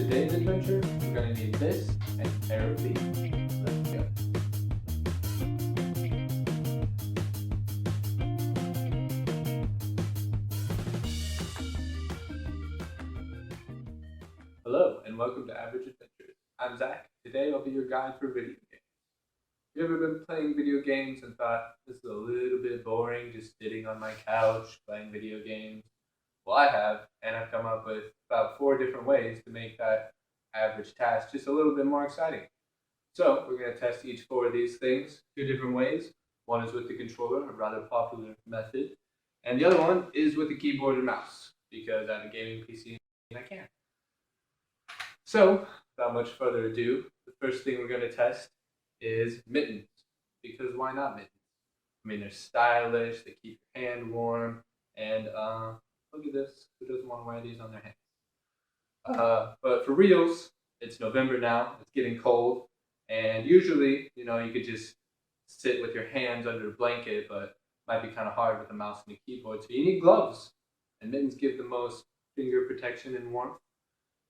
today's adventure, we're going to need this and a pair of these. Let's go. Hello, and welcome to Average Adventures. I'm Zach. Today I'll be your guide for video games. You ever been playing video games and thought, this is a little bit boring, just sitting on my couch playing video games? Well, I have, and I've come up with about 4 different ways to make that average task just a little bit more exciting. So we're going to test each 4 of these things 2 different ways. One is with the controller, a rather popular method, and the other one is with the keyboard and mouse, because I have a gaming PC and I can. So, without much further ado, the first thing we're going to test is mittens, because why not mittens? I mean, they're stylish, they keep your hand warm, and look at this, who doesn't want to wear these on their hands? But for reals, it's November now, it's getting cold, and usually, you could just sit with your hands under a blanket, but it might be kind of hard with the mouse and the keyboard, so you need gloves, and mittens give the most finger protection and warmth.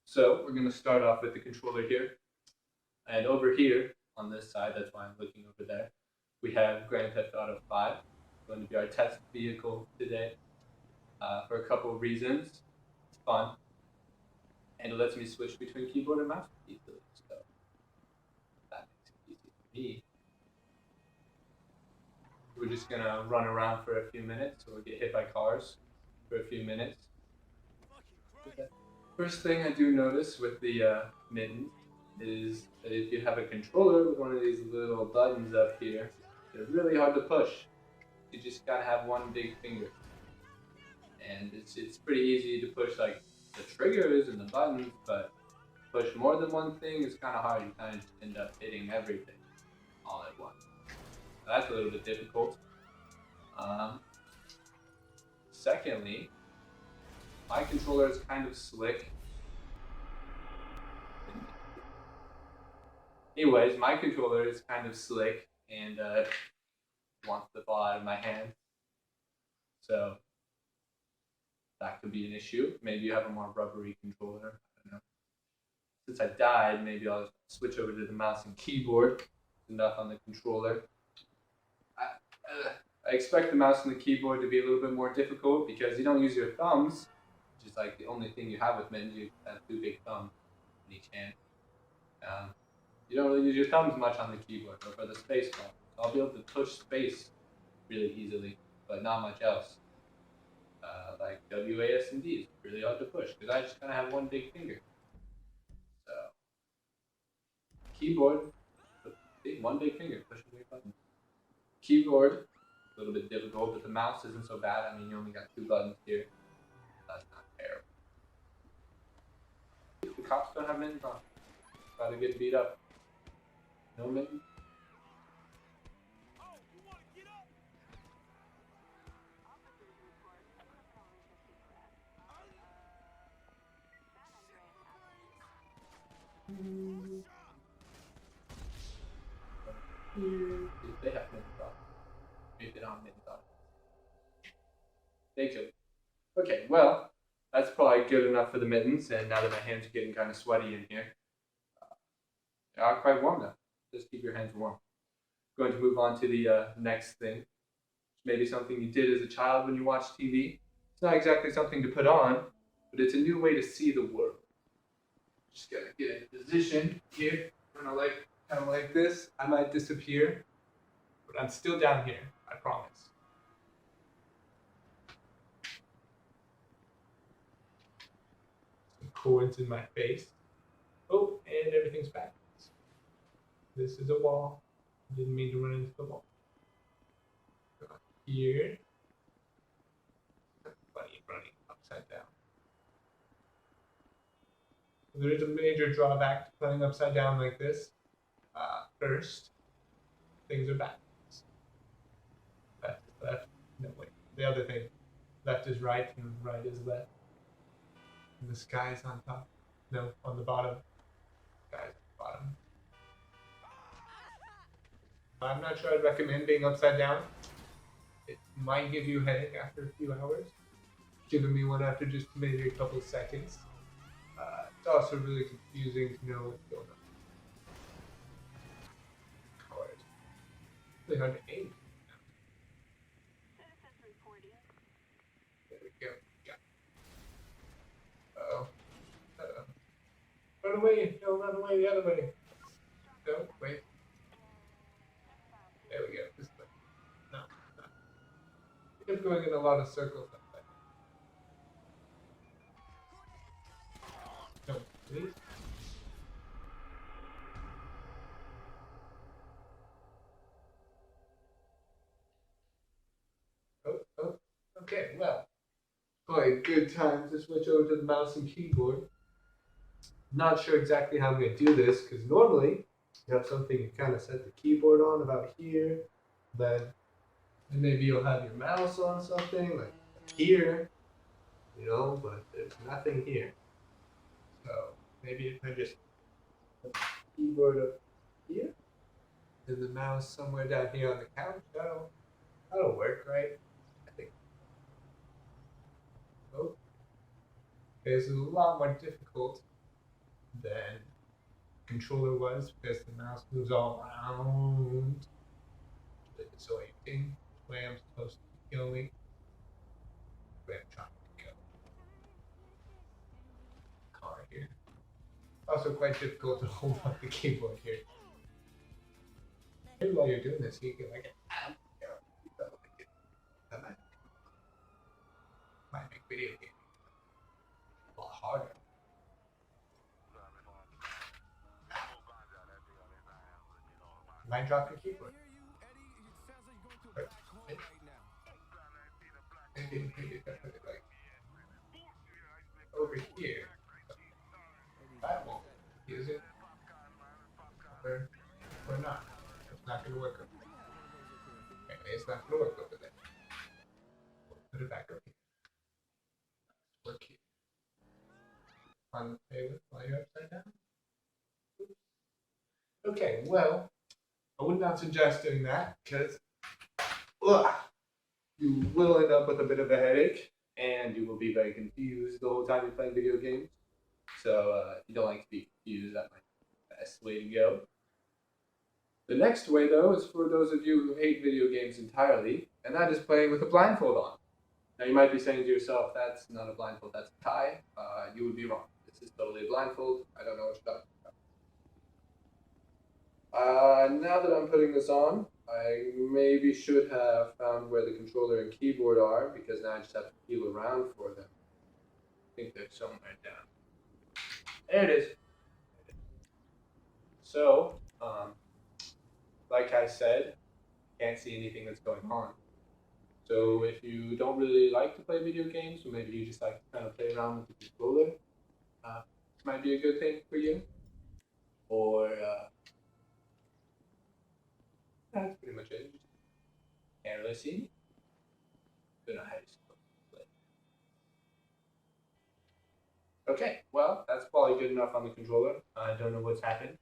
So we're going to start off with the controller here, and over here, on this side, that's why I'm looking over there, we have Grand Theft Auto 5, going to be our test vehicle today. For a couple of reasons. It's fun, and it lets me switch between keyboard and mouse easily, so that makes it easy for me. We're just gonna run around for a few minutes, or get hit by cars for a few minutes. First thing I do notice with the mittens is that if you have a controller with one of these little buttons up here, they're really hard to push. You just gotta have one big finger. And it's pretty easy to push like the triggers and the buttons, but push more than one thing is kind of hard. You kind of just end up hitting everything all at once. So that's a little bit difficult. Secondly, my controller is kind of slick. Anyways, my controller is kind of slick and wants to fall out of my hand. So that could be an issue. Maybe you have a more rubbery controller. I don't know. Since I died, maybe I'll switch over to the mouse and keyboard. Enough on the controller. I expect the mouse and the keyboard to be a little bit more difficult because you don't use your thumbs, which is like the only thing you have with mittens. You have 2 big thumbs in each hand. You don't really use your thumbs much on the keyboard, but for the space bar, I'll be able to push space really easily, but not much else. Like WASD is really hard to push because I just kind of have one big finger. So, keyboard, one big finger, pushing big buttons. Keyboard, a little bit difficult, but the mouse isn't so bad. I mean, you only got 2 buttons here. That's not terrible. The cops don't have mittens on. About to get beat up. No mittens? They have mittens on. If they don't have mittens on. They could. Okay, well, that's probably good enough for the mittens, and now that my hands are getting kind of sweaty in here, they are quite warm now. Just keep your hands warm. Going to move on to the next thing. Maybe something you did as a child when you watched TV. It's not exactly something to put on, but it's a new way to see the world. Just gotta get into position here. Kind of like this. I might disappear, but I'm still down here. I promise. Some cords in my face. Oh, and everything's back. This is a wall. Didn't mean to run into the wall. Here. Funny running upside down. There is a major drawback to playing upside down like this. First, things are backwards. Left is left. No, wait. The other thing. Left is right and right is left. And the sky is on top. No, on the bottom. Sky is on the bottom. I'm not sure I'd recommend being upside down. It might give you a headache after a few hours. Giving me one after just maybe a couple seconds. It's also really confusing to know what's going on. Colors. It's really hard to aim. There we go. Yeah. Uh-oh. Uh-oh. Run away! No, run away the other way. No, wait. There we go. This way. No, no. I kept going in a lot of circles like that. No, please. Oh, oh. Okay, well. Probably a good time to switch over to the mouse and keyboard. Not sure exactly how I'm going to do this because normally you have something you kind of set the keyboard on about here, then and maybe you'll have your mouse on something like here, but there's nothing here. So maybe if I just put the keyboard up here and the mouse somewhere down here on the couch, that'll work, right? I think. Oh, okay, this is a lot more difficult than controller was because the mouse moves all around. It's disorienting where I'm supposed to be going, where I'm trying to go. Car here. Also quite difficult to hold up the keyboard here. Maybe while you're doing this, you can like that might make video gaming a lot harder. Might drop your keyboard. Maybe if I put it like over here. That won't use it. Or not. It's not gonna work over there. Okay, it's not gonna work over there. Put it back over here. Work here. On the table while you're upside down. Okay, well, I would not suggest doing that because you will end up with a bit of a headache and you will be very confused the whole time you're playing video games. So if you don't like to be confused, that might be the best way to go. The next way, though, is for those of you who hate video games entirely, and that is playing with a blindfold on. Now, you might be saying to yourself, that's not a blindfold, that's a tie. You would be wrong. This is totally a blindfold. I don't know what you're talking about. Now that I'm putting this on, I maybe should have found where the controller and keyboard are, because now I just have to feel around for them. I think they're somewhere down. There it is. So, like I said, can't see anything that's going on. So if you don't really like to play video games, or maybe you just like to kind of play around with the controller, this might be a good thing for you. Or that's pretty much it. Can't really see me. Don't know how to play. Okay, well, that's probably good enough on the controller. I don't know what's happened.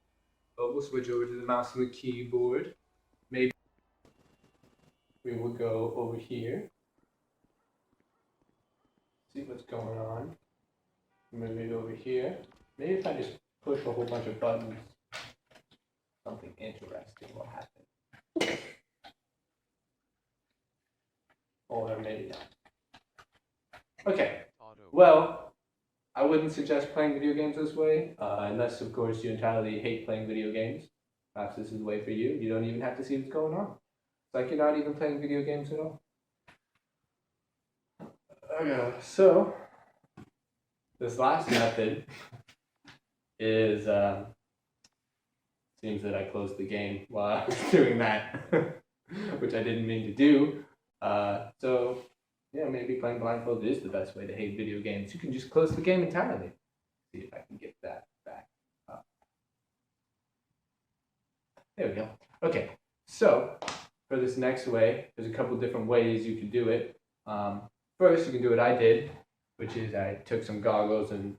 But we'll switch over to the mouse and the keyboard. Maybe we will go over here. See what's going on. Maybe over here. Maybe if I just push a whole bunch of buttons, something interesting will happen. Or maybe not. Okay. Well, I wouldn't suggest playing video games this way, unless, of course, you entirely hate playing video games. Perhaps this is the way for you. You don't even have to see what's going on. It's like you're not even playing video games at all. Okay, so this last method is, seems that I closed the game while I was doing that, which I didn't mean to do. So, yeah, maybe playing blindfolded is the best way to hate video games. You can just close the game entirely. See if I can get that back up. There we go. Okay, so for this next way, there's a couple different ways you can do it. First, you can do what I did, which is I took some goggles and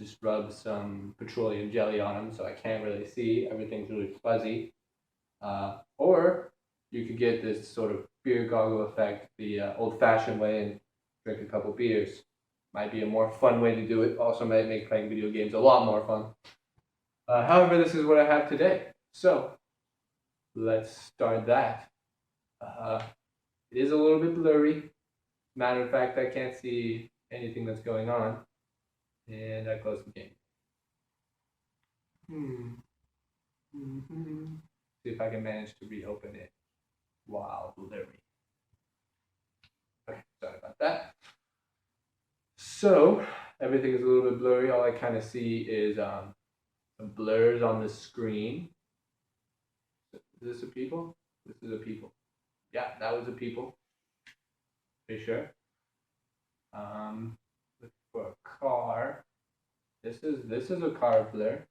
just rubbed some petroleum jelly on them so I can't really see. Everything's really fuzzy. Or you could get this sort of beer goggle effect the old-fashioned way and drink a couple beers. Might be a more fun way to do it. Also might make playing video games a lot more fun. However, this is what I have today. So, let's start that. It is a little bit blurry. Matter of fact, I can't see anything that's going on. And I close the game. See if I can manage to reopen it while blurry. Okay, sorry about that. So, everything is a little bit blurry. All I kind of see is some blurs on the screen. Is this a people? This is a people. Yeah, that was a people. Pretty sure. Looking for a car. This is a car blur.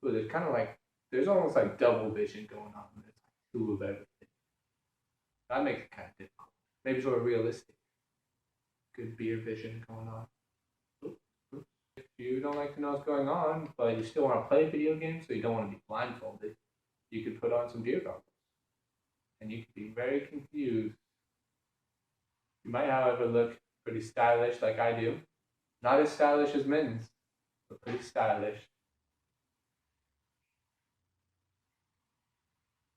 Ooh, there's kind of like there's almost like double vision going on. There's like two of everything. That makes it kind of difficult. Maybe sort of realistic. Good beer vision going on. If you don't like to know what's going on, but you still want to play video games, so you don't want to be blindfolded, you could put on some beer goggles. And you could be very confused. You might, however, look pretty stylish like I do. Not as stylish as Mittens, but pretty stylish.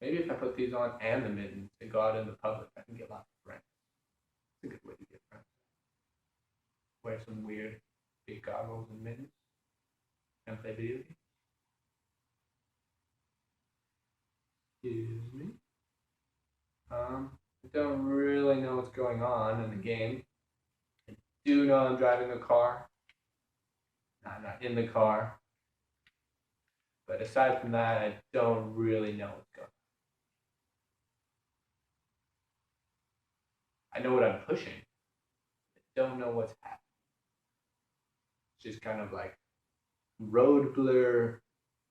Maybe if I put these on and the Mittens and go out in the public, I can get lots of friends. It's a good way to get friends. Wear some weird big goggles and mittens and play video games. Excuse me. I don't really know what's going on in the game. I do know I'm driving a car. I'm not in the car. But aside from that, I don't really know what's going on. I know what I'm pushing. I don't know what's happening. It's just kind of like road blur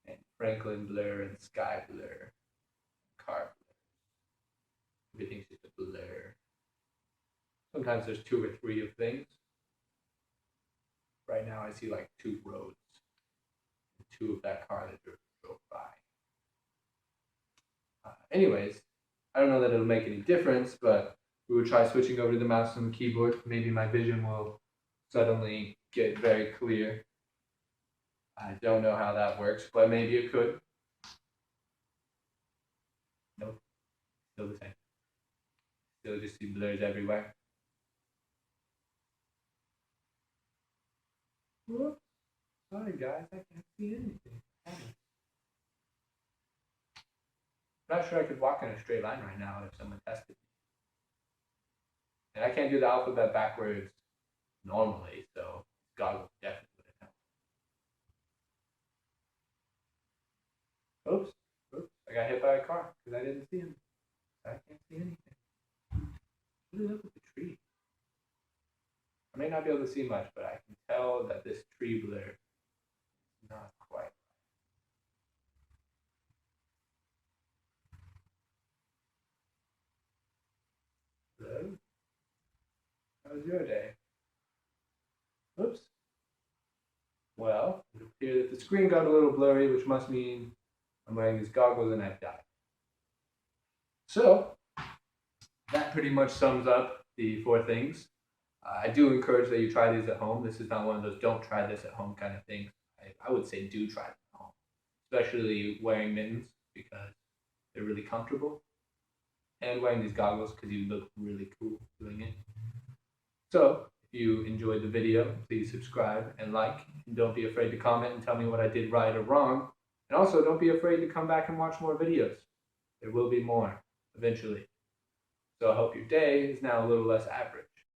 and Franklin blur and sky blur, car blur. Everything's just a blur. Sometimes there's two or three of things. Right now I see like two roads. Two of that car that drove by. Anyways, I don't know that it'll make any difference, but we will try switching over to the mouse and the keyboard. Maybe my vision will suddenly get very clear. I don't know how that works, but maybe it could. Nope. Still the same. Still just see blurs everywhere. Whoops. Sorry guys, I can't see anything. I'm not sure I could walk in a straight line right now if someone tested me. And I can't do the alphabet backwards normally, so goggles definitely wouldn't help. Oops. I got hit by a car because I didn't see him. I can't see anything. What is up with the tree? I may not be able to see much, but I can tell that this tree blur is not quite. Hello? How was your day? Oops. Well, it appears that the screen got a little blurry, which must mean I'm wearing these goggles and I've died. So, that pretty much sums up the 4 things. I do encourage that you try these at home. This is not one of those don't try this at home kind of things. I would say do try it at home, especially wearing mittens because they're really comfortable, and wearing these goggles because you look really cool doing it. So, if you enjoyed the video, please subscribe and like, and don't be afraid to comment and tell me what I did right or wrong. And also, don't be afraid to come back and watch more videos. There will be more, eventually. So I hope your day is now a little less average.